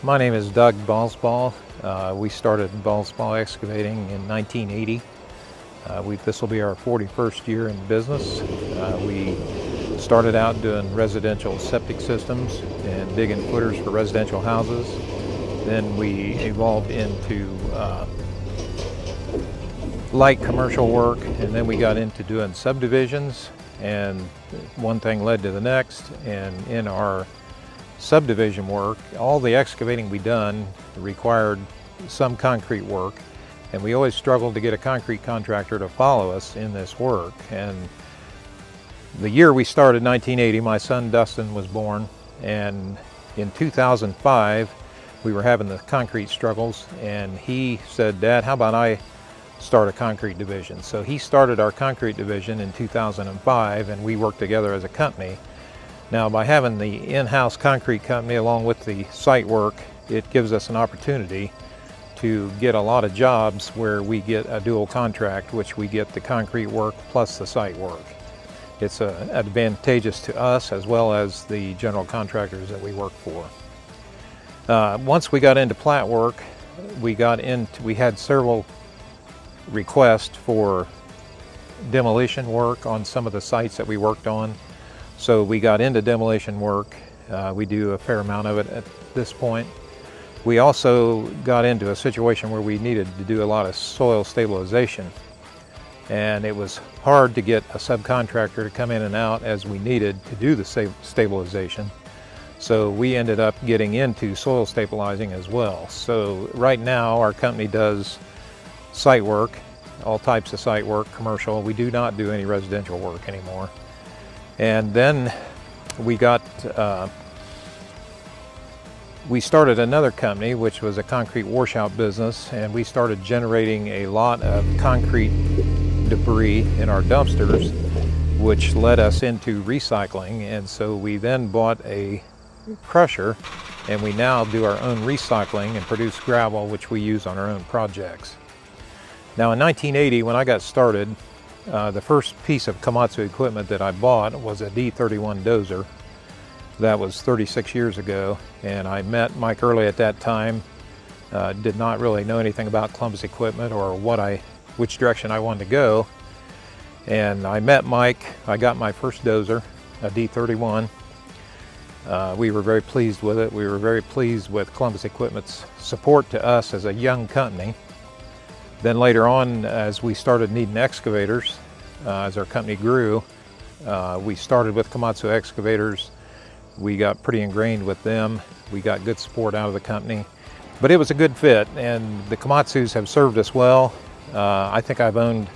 My name is Doug Balsbaugh. We started Balsbaugh Excavating in 1980. This will be our 41st year in business. We started out doing residential septic systems and digging footers for residential houses. Then we evolved into light commercial work, and then we got into doing subdivisions, and one thing led to the next. And in our subdivision work, all the excavating we done required some concrete work, and we always struggled to get a concrete contractor to follow us in this work. And the year we started, 1980, my son Dustin was born, and in 2005 we were having the concrete struggles, and he said, "Dad, how about I start a concrete division?" So he started our concrete division in 2005, and we worked together as a company. Now, by having the in-house concrete company along with the site work, it gives us an opportunity to get a lot of jobs where we get a dual contract, which we get the concrete work plus the site work. It's advantageous to us as well as the general contractors that we work for. Once we got into plat work, we had several requests for demolition work on some of the sites that we worked on. So we got into demolition work. We do a fair amount of it at this point. We also got into a situation where we needed to do a lot of soil stabilization. And it was hard to get a subcontractor to come in and out as we needed to do the stabilization. So we ended up getting into soil stabilizing as well. So right now our company does site work, all types of site work, commercial. We do not do any residential work anymore. And then we started another company, which was a concrete washout business, and we started generating a lot of concrete debris in our dumpsters, which led us into recycling. And so we then bought a crusher, and we now do our own recycling and produce gravel, which we use on our own projects. Now, in 1980, when I got started, the first piece of Komatsu equipment that I bought was a D31 dozer. That was 36 years ago, and I met Mike early at that time. Did not really know anything about Columbus equipment or which direction I wanted to go. And I met Mike. I got my first dozer, a D31. We were very pleased with it. We were very pleased with Columbus Equipment's support to us as a young company. Then later on, as we started needing excavators, as our company grew, we started with Komatsu excavators. We got pretty ingrained with them. We got good support out of the company. But it was a good fit, and the Komatsus have served us well. I think I've owned,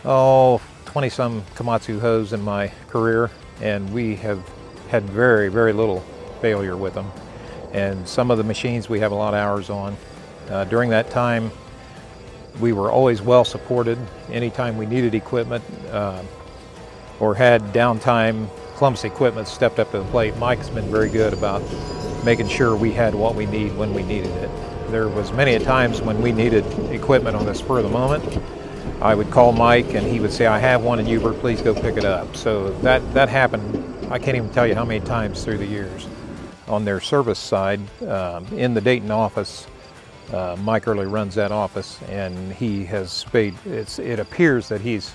20-some Komatsu hose in my career, and we have had very, very little failure with them. And some of the machines we have a lot of hours on. During that time, we were always well supported. Anytime we needed equipment or had downtime, Columbus Equipment stepped up to the plate. Mike's been very good about making sure we had what we need when we needed it. There was many a times when we needed equipment on the spur of the moment. I would call Mike and he would say, "I have one in Hubert, please go pick it up." So that happened, I can't even tell you how many times through the years. On their service side, in the Dayton office, Mike Early runs that office, and he has it appears that he's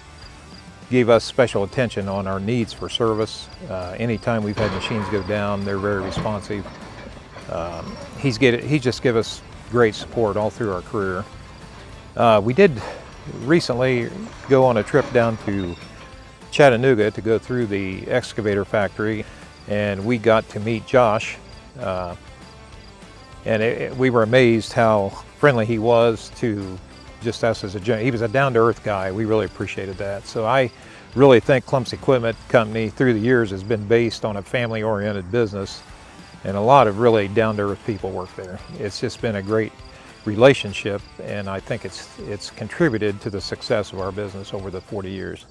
gave us special attention on our needs for service. Anytime we've had machines go down, they're very responsive. He just give us great support all through our career. We did recently go on a trip down to Chattanooga to go through the excavator factory, and we got to meet Josh. And we were amazed how friendly he was to just us as he was a down-to-earth guy. We really appreciated that. So I really think Columbus Equipment Company through the years has been based on a family-oriented business, and a lot of really down-to-earth people work there. It's just been a great relationship, and I think it's contributed to the success of our business over the 40 years.